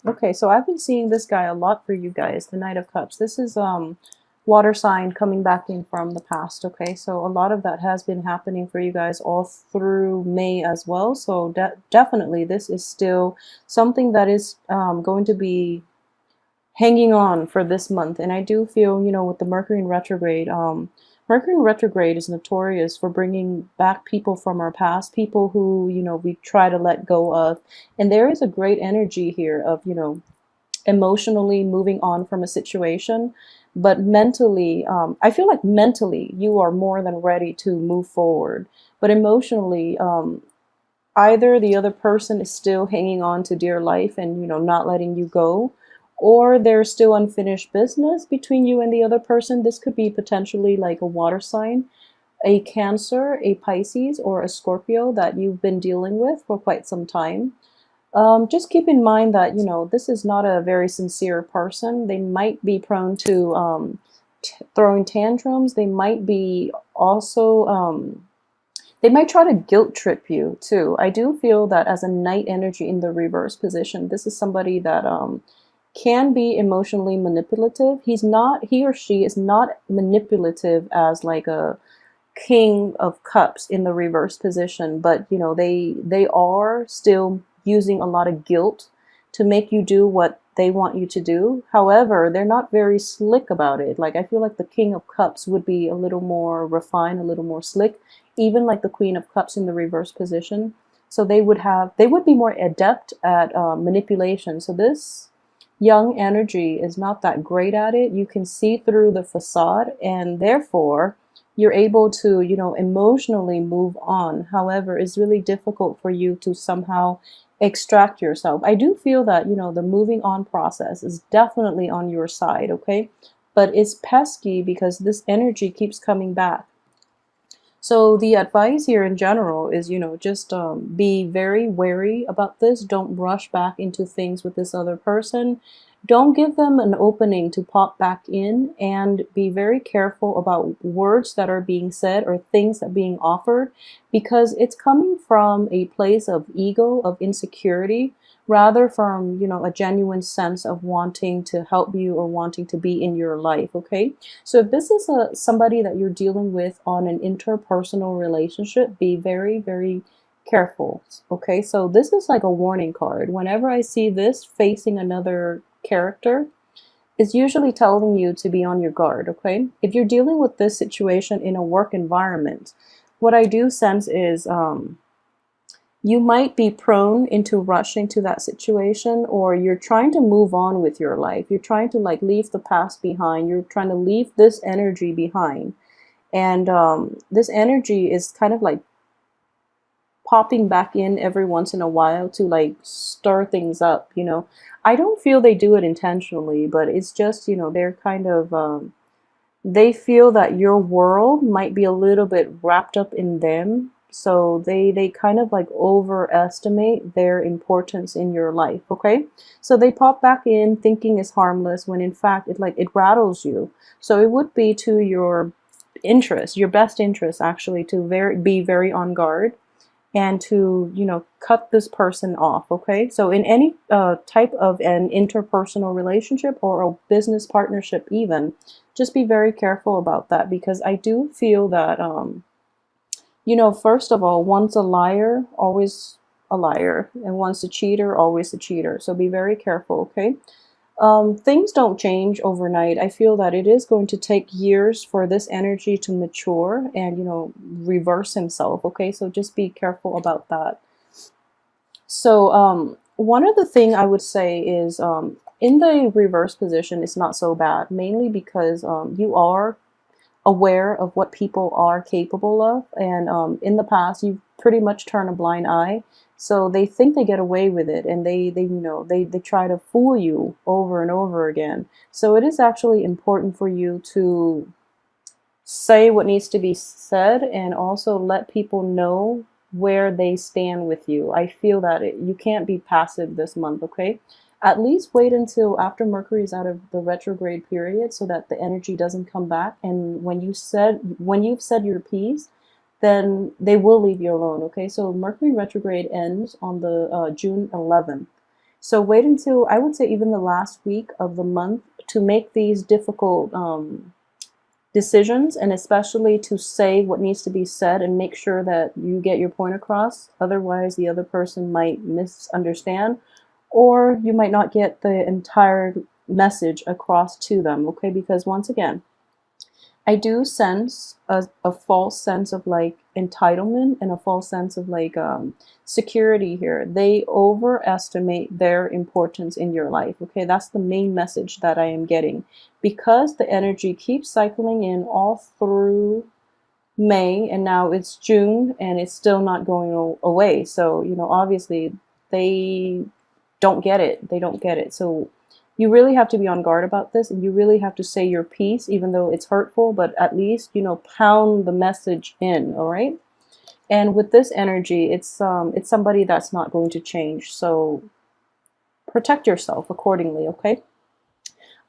Okay, so I've been seeing this guy a lot for you guys, the Knight of Cups. This is water sign coming back in from the past, okay? So a lot of that has been happening for you guys all through May as well. So definitely this is still something that is going to be hanging on for this month. And I do feel, with the Mercury in retrograde, Mercury in retrograde is notorious for bringing back people from our past, people who, we try to let go of. And there is a great energy here of, emotionally moving on from a situation. But mentally, I feel like mentally you are more than ready to move forward. But emotionally, either the other person is still hanging on to dear life and not letting you go, or there's still unfinished business between you and the other person. This could be potentially like a water sign, a Cancer, a Pisces, or a Scorpio that you've been dealing with for quite some time. Just keep in mind that this is not a very sincere person. They might be prone to throwing tantrums. They might be also they might try to guilt trip you too. I do feel that as a Knight energy in the reverse position, this is somebody that can be emotionally manipulative. He or she is not manipulative as like a King of Cups in the reverse position, but they are still using a lot of guilt to make you do what they want you to do. However, they're not very slick about it. Like I feel like the King of Cups would be a little more refined, a little more slick, even like the Queen of Cups in the reverse position. So they would be more adept at manipulation. So this young energy is not that great at it. You can see through the facade, and therefore you're able to, emotionally move on. However, it's really difficult for you to somehow extract yourself. I do feel that, the moving on process is definitely on your side, okay? But it's pesky because this energy keeps coming back. So the advice here in general is, just be very wary about this. Don't rush back into things with this other person. Don't give them an opening to pop back in, and be very careful about words that are being said or things that are being offered, because it's coming from a place of ego, of insecurity, rather from, a genuine sense of wanting to help you or wanting to be in your life, okay? So if this is somebody that you're dealing with on an interpersonal relationship, be very, very careful. Okay, so this is like a warning card. Whenever I see this facing another character, it's usually telling you to be on your guard. Okay, if you're dealing with this situation in a work environment, what I do sense is you might be prone into rushing to that situation, or you're trying to move on with your life. You're trying to like leave the past behind. You're trying to leave this energy behind. And this energy is kind of like popping back in every once in a while to like stir things up, I don't feel they do it intentionally, but it's just, they're kind of they feel that your world might be a little bit wrapped up in them, so they kind of like overestimate their importance in your life, okay? So they pop back in thinking it's harmless, when in fact it rattles you. So it would be to your interest, your best interest actually, to be very on guard, and to cut this person off, okay? So in any type of an interpersonal relationship or a business partnership even, just be very careful about that, because I do feel that first of all, once a liar, always a liar, and once a cheater, always a cheater. So be very careful, okay? Things don't change overnight. I feel that it is going to take years for this energy to mature and, reverse himself. Okay, so just be careful about that. So, one other thing I would say is in the reverse position, it's not so bad, mainly because you are aware of what people are capable of, and in the past you've pretty much turned a blind eye, so they think they get away with it, and they try to fool you over and over again. So it is actually important for you to say what needs to be said, and also let people know where they stand with you. I feel that you can't be passive this month, okay? At least wait until after Mercury is out of the retrograde period, so that the energy doesn't come back. And when you've said your piece, then they will leave you alone, okay? So Mercury retrograde ends on the June 11th. So wait until, I would say, even the last week of the month to make these difficult decisions, and especially to say what needs to be said and make sure that you get your point across. Otherwise, the other person might misunderstand, or you might not get the entire message across to them, okay? Because once again, I do sense a false sense of like entitlement and a false sense of like security here. They overestimate their importance in your life. Okay, that's the main message that I am getting, because the energy keeps cycling in all through May, and now it's June and it's still not going away. So, you know, obviously they don't get it. They don't get it. So you really have to be on guard about this, and you really have to say your piece, even though it's hurtful, but at least, you know, pound the message in, all right? And with this energy, it's somebody that's not going to change. So protect yourself accordingly, okay?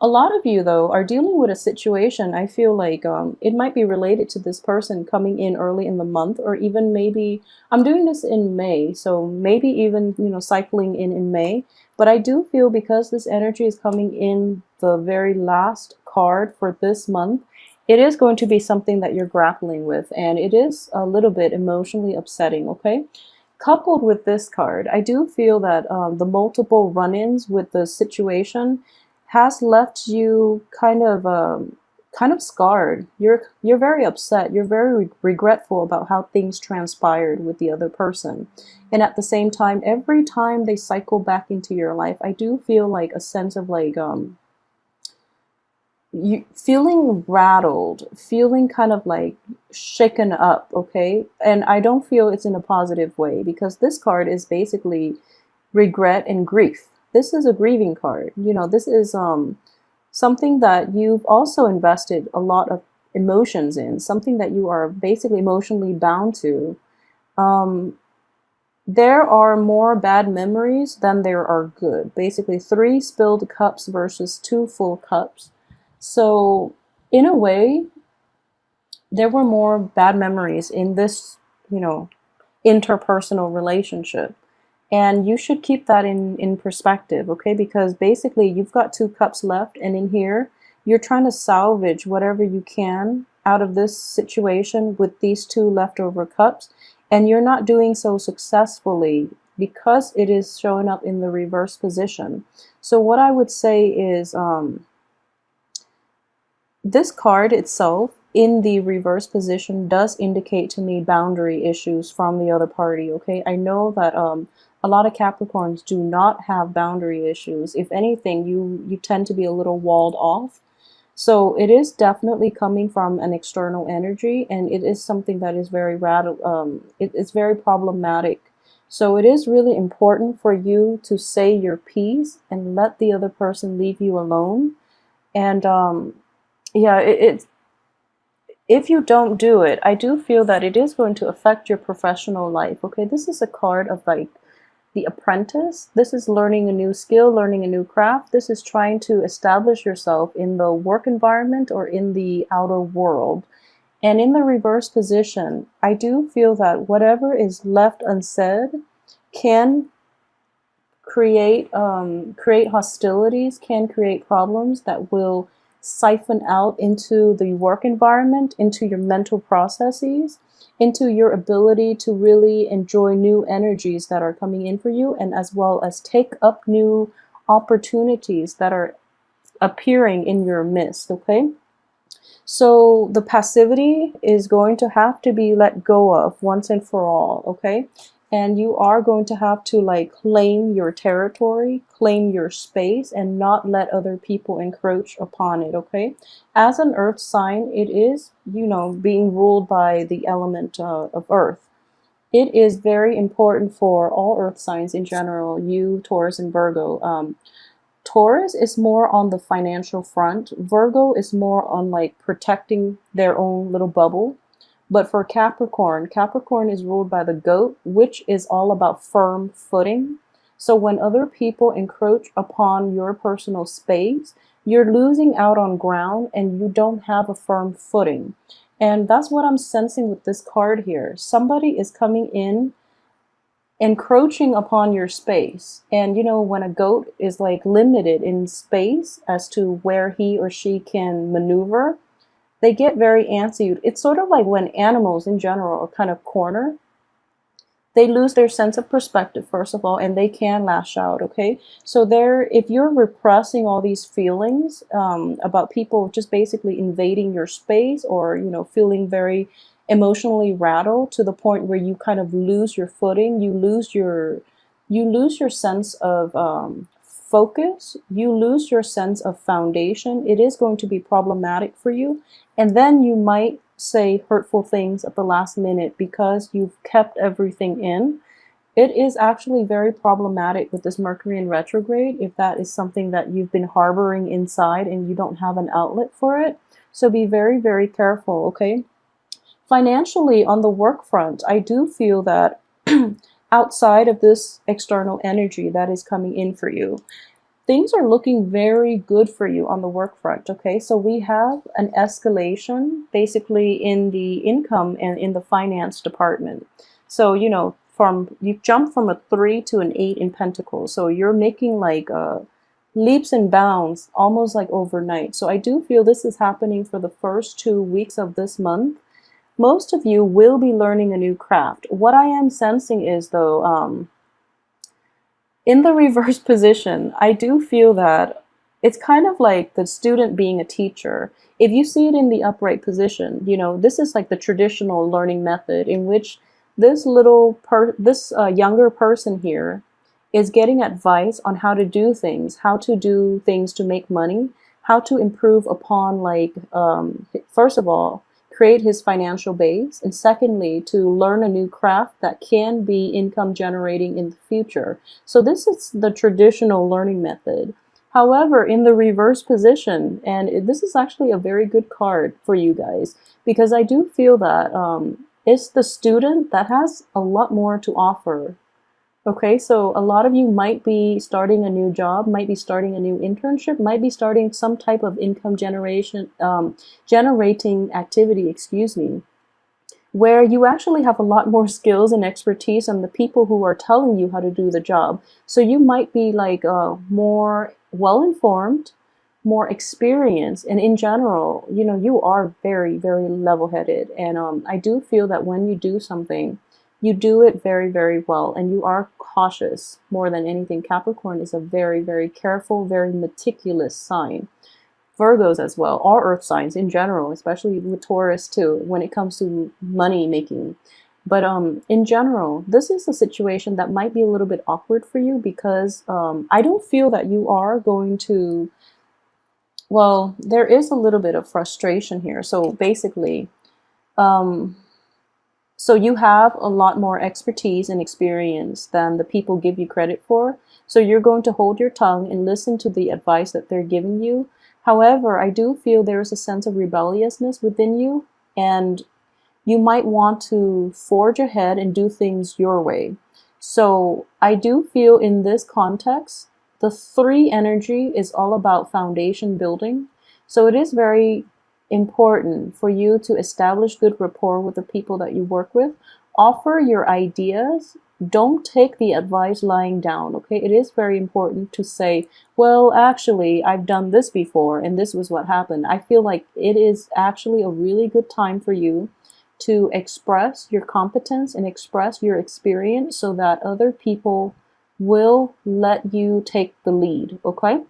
A lot of you, though, are dealing with a situation. I feel like it might be related to this person coming in early in the month, or even maybe I'm doing this in May, so maybe even, you know, cycling in May. But I do feel, because this energy is coming in the very last card for this month, it is going to be something that you're grappling with, and it is a little bit emotionally upsetting, okay? Coupled with this card, I do feel that the multiple run-ins with the situation has left you kind of scarred. You're very upset. You're very regretful about how things transpired with the other person. And at the same time, every time they cycle back into your life, I do feel like a sense of like you feeling rattled, feeling kind of like shaken up, okay? And I don't feel it's in a positive way, because this card is basically regret and grief. This is a grieving card. You know, this is something that you've also invested a lot of emotions in, something that you are basically emotionally bound to. There are more bad memories than there are good. Basically, 3 spilled cups versus 2 full cups. So in a way, there were more bad memories in this, you know, interpersonal relationship. And you should keep that in perspective, okay? Because basically you've got 2 cups left, and in here, you're trying to salvage whatever you can out of this situation with these 2 leftover cups, and you're not doing so successfully because it is showing up in the reverse position. So what I would say is this card itself in the reverse position does indicate to me boundary issues from the other party, okay? I know that a lot of Capricorns do not have boundary issues. If anything, you tend to be a little walled off. So it is definitely coming from an external energy, and it is something that is very it's very problematic. So it is really important for you to say your piece and let the other person leave you alone. And yeah, if you don't do it, I do feel that it is going to affect your professional life. Okay, this is a card of like the apprentice. This is learning a new skill, learning a new craft. This is trying to establish yourself in the work environment or in the outer world. And in the reverse position, I do feel that whatever is left unsaid can create hostilities, can create problems that will siphon out into the work environment, into your mental processes, into your ability to really enjoy new energies that are coming in for you, and as well as take up new opportunities that are appearing in your midst, okay? So the passivity is going to have to be let go of once and for all, okay? And you are going to have to like claim your territory, claim your space, and not let other people encroach upon it, okay? As an earth sign, it is, you know, being ruled by the element of earth. It is very important for all earth signs in general, you, Taurus, and Virgo. Taurus is more on the financial front. Virgo is more on like protecting their own little bubble. But for Capricorn, Capricorn is ruled by the goat, which is all about firm footing. So when other people encroach upon your personal space, you're losing out on ground and you don't have a firm footing. And that's what I'm sensing with this card here. Somebody is coming in encroaching upon your space. And you know, when a goat is like limited in space as to where he or she can maneuver, they get very antsy. It's sort of like when animals in general are kind of cornered, they lose their sense of perspective, first of all, and they can lash out. Okay, so there, if you're repressing all these feelings about people just basically invading your space, or you know, feeling very emotionally rattled to the point where you kind of lose your footing, you lose your sense of focus, you lose your sense of foundation, it is going to be problematic for you. And then you might say hurtful things at the last minute because you've kept everything in. It is actually very problematic with this Mercury in retrograde if that is something that you've been harboring inside and you don't have an outlet for it. So be very, very careful, okay? Financially, on the work front, I do feel that outside of this external energy that is coming in for you, things are looking very good for you on the work front. Okay, so we have an escalation basically in the income and in the finance department. So you know, from you jump from a 3 to an 8 in Pentacles, so you're making like leaps and bounds almost like overnight. So I do feel this is happening for the first 2 weeks of this month. Most of you will be learning a new craft. What I am sensing is, though, in the reverse position, I do feel that it's kind of like the student being a teacher. If you see it in the upright position, you know, this is like the traditional learning method in which this younger person here is getting advice on how to do things to make money, how to improve upon, like, first of all, create his financial base, and secondly, to learn a new craft that can be income generating in the future. So this is the traditional learning method. However, in the reverse position, and this is actually a very good card for you guys, because I do feel that it's the student that has a lot more to offer. Okay, so a lot of you might be starting a new job, might be starting a new internship, might be starting some type of income generating activity, excuse me, where you actually have a lot more skills and expertise than the people who are telling you how to do the job. So you might be like more well-informed, more experienced, and in general, you know, you are very, very level-headed. And I do feel that when you do something, you do it very, very well, and you are cautious more than anything. Capricorn is a very, very careful, very meticulous sign. Virgos as well, all earth signs in general, especially with Taurus too, when it comes to money making. But in general, this is a situation that might be a little bit awkward for you because I don't feel that you are going to, well, there is a little bit of frustration here. So basically, so you have a lot more expertise and experience than the people give you credit for. So you're going to hold your tongue and listen to the advice that they're giving you. However, I do feel there's a sense of rebelliousness within you, and you might want to forge ahead and do things your way. So I do feel in this context, the 3 energy is all about foundation building. So it is very important for you to establish good rapport with the people that you work with. Offer your ideas. Don't take the advice lying down, okay? It is very important to say, well, actually, I've done this before and this was what happened. I feel like it is actually a really good time for you to express your competence and express your experience so that other people will let you take the lead, okay?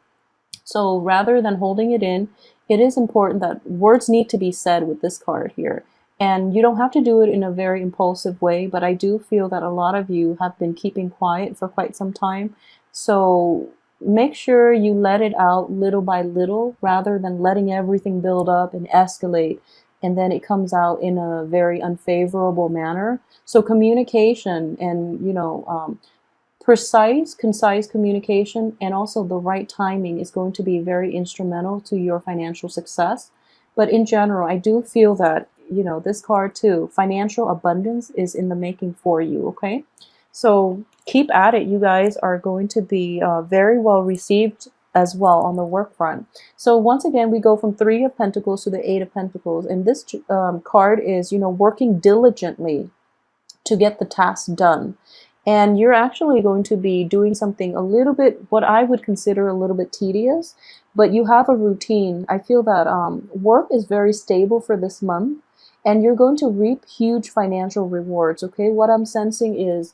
So rather than holding it in, it is important that words need to be said with this card here. And you don't have to do it in a very impulsive way, but I do feel that a lot of you have been keeping quiet for quite some time. So make sure you let it out little by little rather than letting everything build up and escalate, and then it comes out in a very unfavorable manner. So communication and, you know, concise communication and also the right timing is going to be very instrumental to your financial success. But in general, I do feel that, you know, this card too, financial abundance is in the making for you, okay? So keep at it. You guys are going to be very well received as well on the work front. So once again, we go from 3 of Pentacles to the 8 of Pentacles. And this card is, you know, working diligently to get the task done. and you're actually going to be doing something a little bit, what I would consider a little bit tedious, but you have a routine. I feel that work is very stable for this month, and you're going to reap huge financial rewards. Okay, what I'm sensing is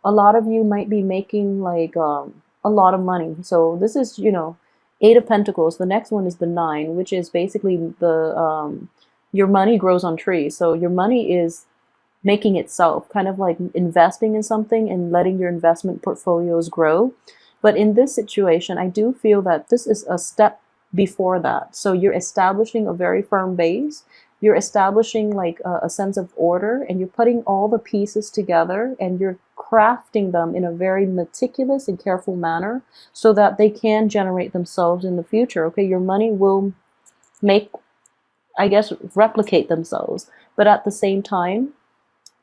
a lot of you might be making like a lot of money. So this is, Eight of Pentacles. The next one is the Nine, which is basically the your money grows on trees. So your money is making itself, kind of like investing in something and letting your investment portfolios grow. But in this situation, I do feel that this is a step before that. So you're establishing a very firm base. You're establishing like a sense of order, and you're putting all the pieces together, and you're crafting them in a very meticulous and careful manner so that they can generate themselves in the future. Okay, your money will make, I guess, replicate themselves. But at the same time,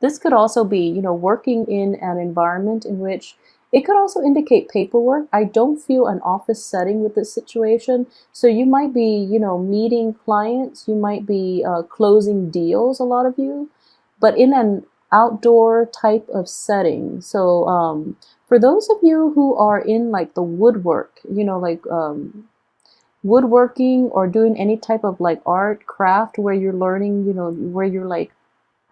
this could also be, working in an environment in which it could also indicate paperwork. I don't feel an office setting with this situation. So you might be, meeting clients, you might be closing deals, a lot of you, but in an outdoor type of setting. So for those of you who are in like the woodwork, like woodworking or doing any type of like art, craft, where you're learning, where you're like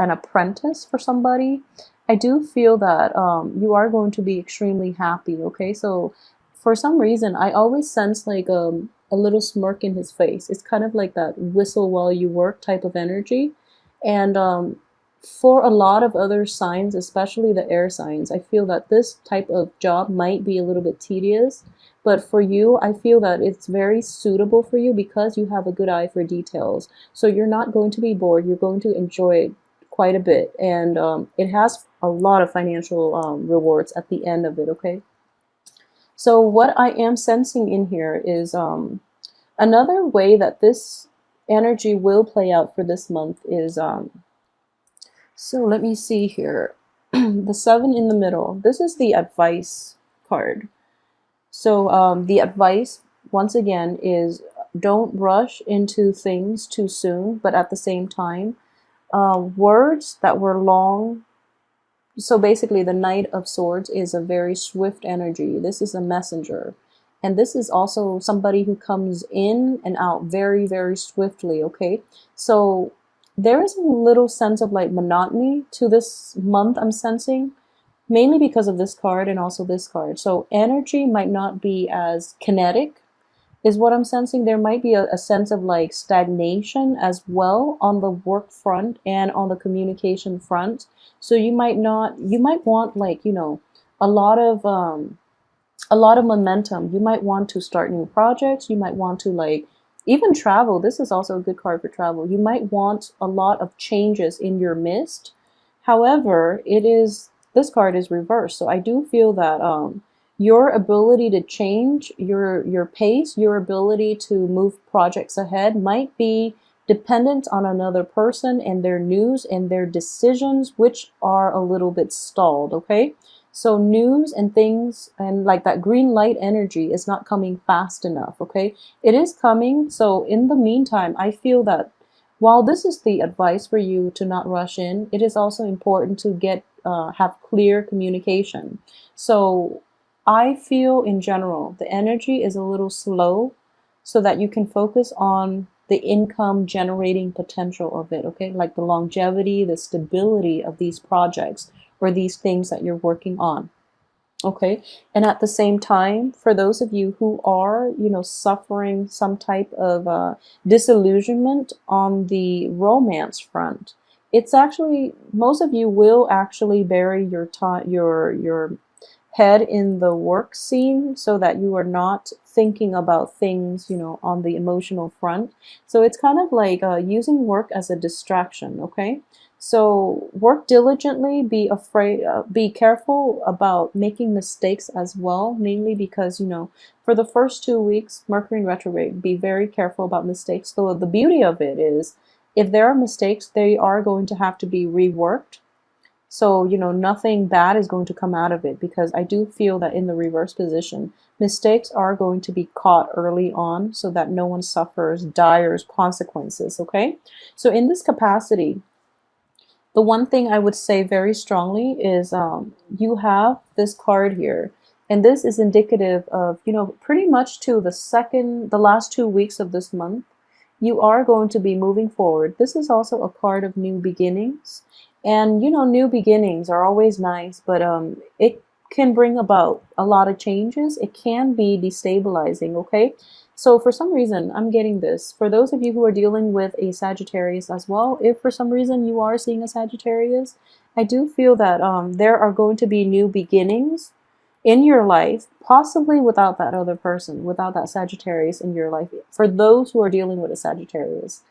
an apprentice for somebody, I do feel that you are going to be extremely happy. Okay, so for some reason, I always sense like a little smirk in his face. It's kind of like that whistle while you work type of energy. And for a lot of other signs, especially the air signs, I feel that this type of job might be a little bit tedious. But for you, I feel that it's very suitable for you because you have a good eye for details. So you're not going to be bored. You're going to enjoy it quite a bit, and it has a lot of financial rewards at the end of it. Okay, so what I am sensing in here is another way that this energy will play out for this month is so let me see here. The Seven in the middle, this is the advice card. So the advice, once again, is don't rush into things too soon, but at the same time, words that were long. So basically, the Knight of Swords is a very swift energy. This is a messenger. And this is also somebody who comes in and out very, very swiftly, okay? So there is a little sense of like monotony to this month, I'm sensing, mainly because of this card and also this card. So energy might not be as kinetic, is what I'm sensing. There might be a sense of like stagnation as well on the work front and on the communication front. So you might want like, a lot of momentum. You might want to start new projects. You might want to like even travel. This is also a good card for travel. You might want a lot of changes in your midst. However, this card is reversed. So I do feel that your ability to change your pace, your ability to move projects ahead might be dependent on another person and their news and their decisions, which are a little bit stalled. Okay, so news and things and like that green light energy is not coming fast enough. Okay, it is coming. So in the meantime, I feel that while this is the advice for you to not rush in, it is also important to have clear communication. So I feel in general the energy is a little slow so that you can focus on the income generating potential of it, okay? Like the longevity, the stability of these projects or these things that you're working on. Okay, and at the same time, for those of you who are, suffering some type of disillusionment on the romance front, it's actually, most of you will actually bury your time, your head in the work scene so that you are not thinking about things, on the emotional front. So it's kind of like using work as a distraction. Okay. So work diligently, be careful about making mistakes as well, mainly because, for the first 2 weeks, Mercury in retrograde, be very careful about mistakes. Though the beauty of it is, if there are mistakes, they are going to have to be reworked. So, nothing bad is going to come out of it, because I do feel that in the reverse position, mistakes are going to be caught early on so that no one suffers dire consequences. Okay. So in this capacity, The one thing I would say very strongly is you have this card here, and this is indicative of, pretty much to the last 2 weeks of this month, you are going to be moving forward. This is also a card of new beginnings. And, new beginnings are always nice, but it can bring about a lot of changes. It can be destabilizing, okay? So for some reason, I'm getting this. For those of you who are dealing with a Sagittarius as well, if for some reason you are seeing a Sagittarius, I do feel that there are going to be new beginnings in your life, possibly without that other person, without that Sagittarius in your life, for those who are dealing with a Sagittarius.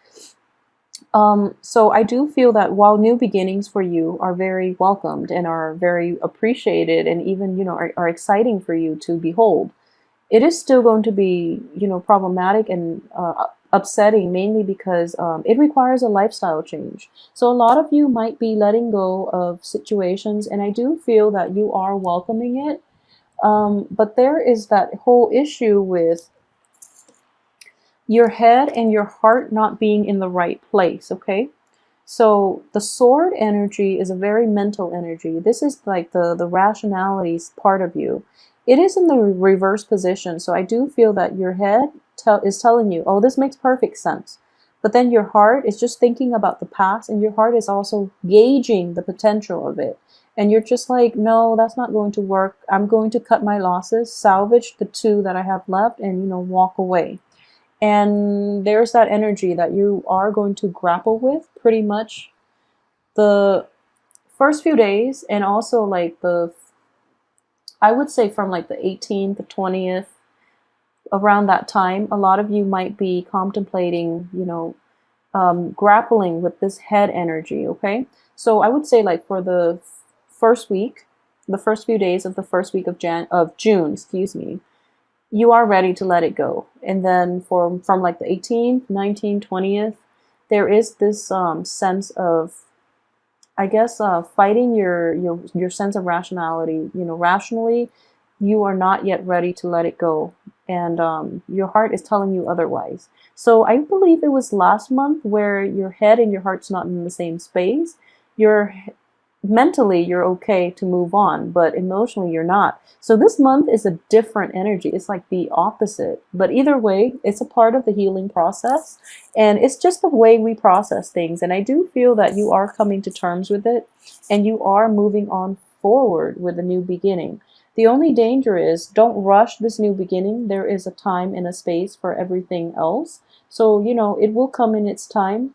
So I do feel that while new beginnings for you are very welcomed and are very appreciated and even, are exciting for you to behold, it is still going to be, problematic and upsetting, mainly because it requires a lifestyle change. So a lot of you might be letting go of situations, and I do feel that you are welcoming it. But there is that whole issue with your head and your heart not being in the right place, okay? So the sword energy is a very mental energy. This is like the rationality part of you. It is in the reverse position. So I do feel that your head is telling you, oh, this makes perfect sense. But then your heart is just thinking about the past, and your heart is also gauging the potential of it. And you're just like, no, that's not going to work. I'm going to cut my losses, salvage the two that I have left, and, walk away. And there's that energy that you are going to grapple with pretty much the first few days, and also like I would say from like the 18th to 20th, around that time, a lot of you might be contemplating, grappling with this head energy, okay? So I would say like for the first week, the first few days of the first week of June, excuse me, you are ready to let it go. And then from like the 18th, 19th, 20th, there is this sense of, I guess, fighting your sense of rationality. Rationally, you are not yet ready to let it go, and your heart is telling you otherwise. So I believe it was last month where your head and your heart's not in the same space. Your mentally you're okay to move on, but emotionally you're not. So this month is a different energy. It's like the opposite. But either way, it's a part of the healing process, and it's just the way we process things. And I do feel that you are coming to terms with it, and you are moving on forward with a new beginning. The only danger is, don't rush this new beginning. There is a time and a space for everything else. So, it will come in its time.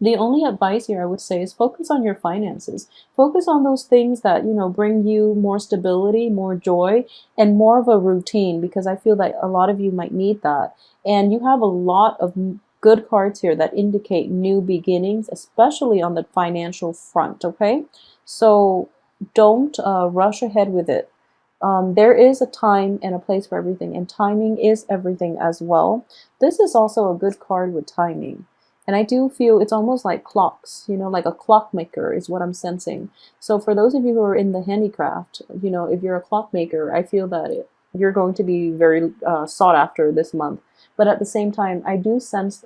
The only advice here I would say is focus on your finances. Focus on those things that, bring you more stability, more joy, and more of a routine, because I feel that a lot of you might need that. And you have a lot of good cards here that indicate new beginnings, especially on the financial front, okay? So don't rush ahead with it. There is a time and a place for everything, and timing is everything as well. This is also a good card with timing. And I do feel it's almost like clocks, like a clockmaker is what I'm sensing. So for those of you who are in the handicraft, if you're a clockmaker, I feel that you're going to be very sought after this month. But at the same time, I do sense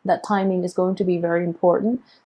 that timing is going to be very important.